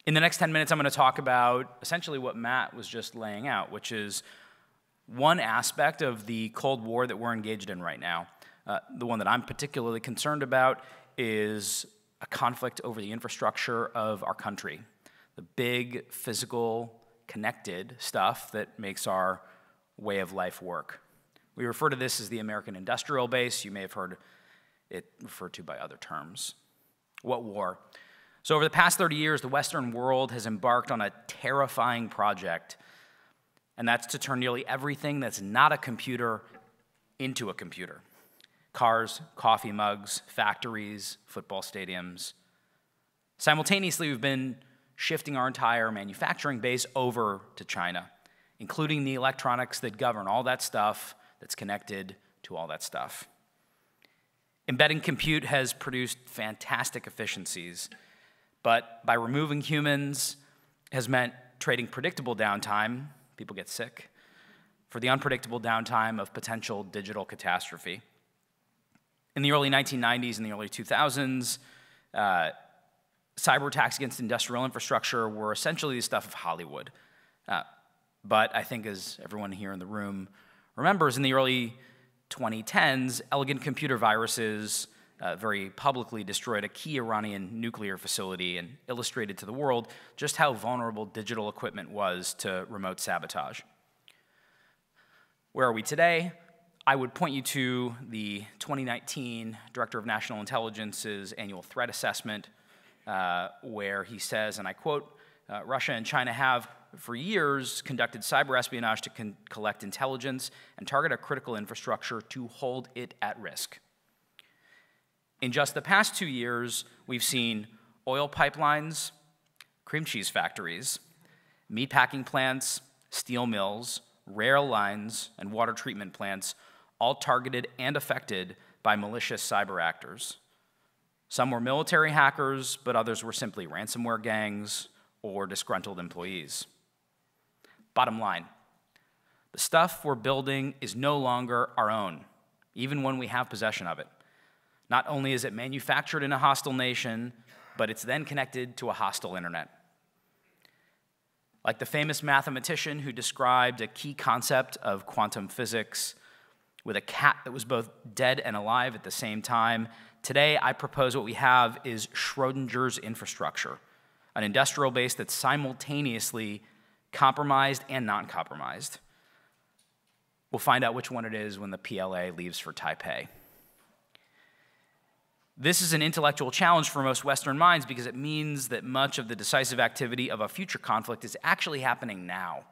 In the next 10 minutes, I'm going to talk about essentially what Matt was just laying out, which is one aspect of the Cold War that we're engaged in right now. The one that I'm particularly concerned about is a conflict over the infrastructure of our country, the big, physical, connected stuff that makes our way of life work. We refer to this as the American industrial base. You may have heard it referred to by other terms. What war? So over the past 30 years, the Western world has embarked on a terrifying project, and that's to turn nearly everything that's not a computer into a computer. Cars, coffee mugs, factories, football stadiums. Simultaneously, we've been shifting our entire manufacturing base over to China, including the electronics that govern all that stuff that's connected to all that stuff. Embedding compute has produced fantastic efficiencies, but by removing humans has meant trading predictable downtime, people get sick, for the unpredictable downtime of potential digital catastrophe. In the early 1990s and the early 2000s, cyber attacks against industrial infrastructure were essentially the stuff of Hollywood. But I think, as everyone here in the room remembers, in the early 2010s, elegant computer viruses very publicly destroyed a key Iranian nuclear facility and illustrated to the world just how vulnerable digital equipment was to remote sabotage. Where are we today? I would point you to the 2019 Director of National Intelligence's annual threat assessment, where he says, and I quote, Russia and China have for years conducted cyber espionage to collect intelligence and target our critical infrastructure to hold it at risk. In just the past 2 years, we've seen oil pipelines, cream cheese factories, meatpacking plants, steel mills, rail lines, and water treatment plants all targeted and affected by malicious cyber actors. Some were military hackers, but others were simply ransomware gangs or disgruntled employees. Bottom line, the stuff we're building is no longer our own, even when we have possession of it. Not only is it manufactured in a hostile nation, but it's then connected to a hostile internet. Like the famous mathematician who described a key concept of quantum physics with a cat that was both dead and alive at the same time, today I propose what we have is Schrodinger's infrastructure, an industrial base that's simultaneously compromised and non-compromised. We'll find out which one it is when the PLA leaves for Taipei. This is an intellectual challenge for most Western minds because it means that much of the decisive activity of a future conflict is actually happening now,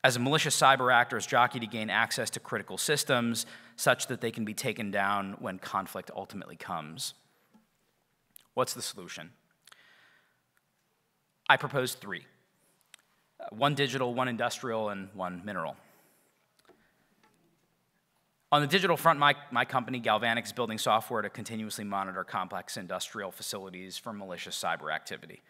as a malicious cyber actors jockey to gain access to critical systems such that they can be taken down when conflict ultimately comes. What's the solution? I propose 3. One digital, one industrial, and one mineral. On the digital front, my company, Galvanic, is building software to continuously monitor complex industrial facilities for malicious cyber activity.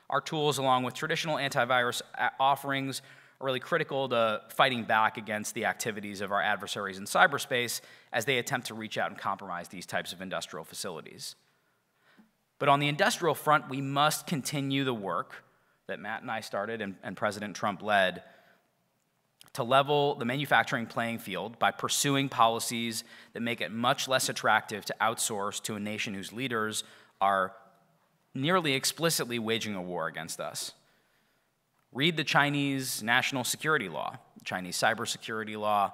Our tools, along with traditional antivirus offerings, are really critical to fighting back against the activities of our adversaries in cyberspace as they attempt to reach out and compromise these types of industrial facilities. But on the industrial front, we must continue the work that Matt and I started and President Trump led to level the manufacturing playing field by pursuing policies that make it much less attractive to outsource to a nation whose leaders are nearly explicitly waging a war against us. Read the Chinese national security law, Chinese cybersecurity law,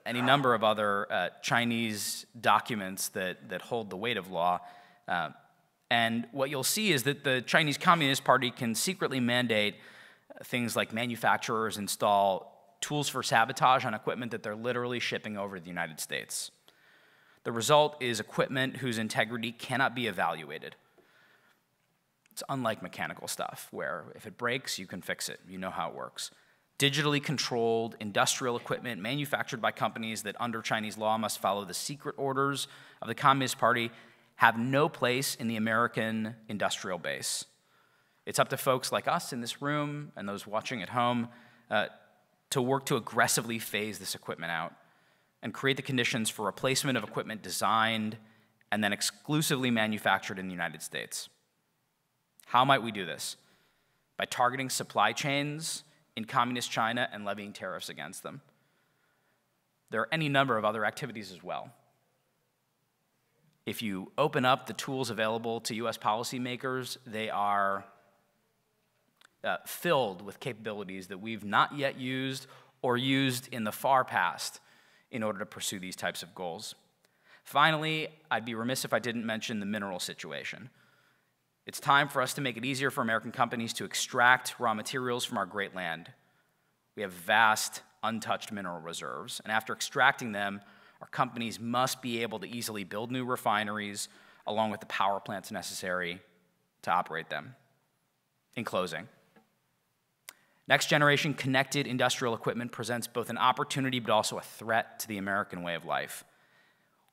any number of other Chinese documents that hold the weight of law. And what you'll see is that the Chinese Communist Party can secretly mandate things like manufacturers install tools for sabotage on equipment that they're literally shipping over to the United States. The result is equipment whose integrity cannot be evaluated. It's unlike mechanical stuff, where if it breaks, you can fix it. You know how it works. Digitally controlled industrial equipment manufactured by companies that under Chinese law must follow the secret orders of the Communist Party have no place in the American industrial base. It's up to folks like us in this room and those watching at home to work to aggressively phase this equipment out and create the conditions for replacement of equipment designed and then exclusively manufactured in the United States. How might we do this? by targeting supply chains in communist China and levying tariffs against them. There are any number of other activities as well. If you open up the tools available to US policymakers, they are filled with capabilities that we've not yet used or used in the far past in order to pursue these types of goals. Finally, I'd be remiss if I didn't mention the mineral situation. It's time for us to make it easier for American companies to extract raw materials from our great land. We have vast, untouched mineral reserves, and after extracting them, our companies must be able to easily build new refineries along with the power plants necessary to operate them. In closing, next-generation connected industrial equipment presents both an opportunity but also a threat to the American way of life.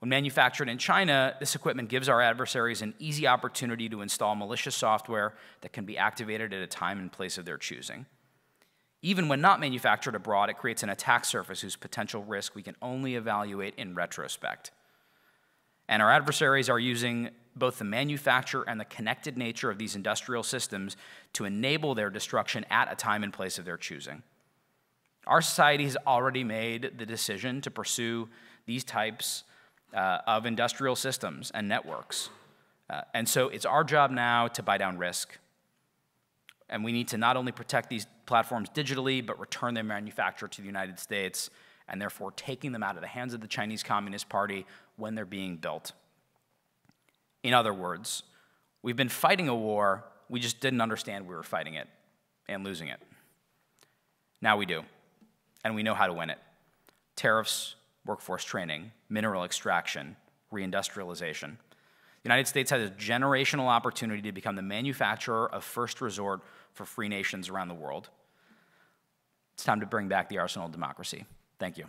When manufactured in China, this equipment gives our adversaries an easy opportunity to install malicious software that can be activated at a time and place of their choosing. Even when not manufactured abroad, it creates an attack surface whose potential risk we can only evaluate in retrospect. And our adversaries are using both the manufacture and the connected nature of these industrial systems to enable their destruction at a time and place of their choosing. Our society has already made the decision to pursue these types of industrial systems and networks. And so it's our job now to buy down risk. And we need to not only protect these platforms digitally, but return their manufacture to the United States, and therefore taking them out of the hands of the Chinese Communist Party when they're being built. In other words, we've been fighting a war, we just didn't understand we were fighting it and losing it. Now we do, and we know how to win it. Tariffs, workforce training, mineral extraction, reindustrialization. The United States has a generational opportunity to become the manufacturer of first resort for free nations around the world. It's time to bring back the arsenal of democracy. Thank you.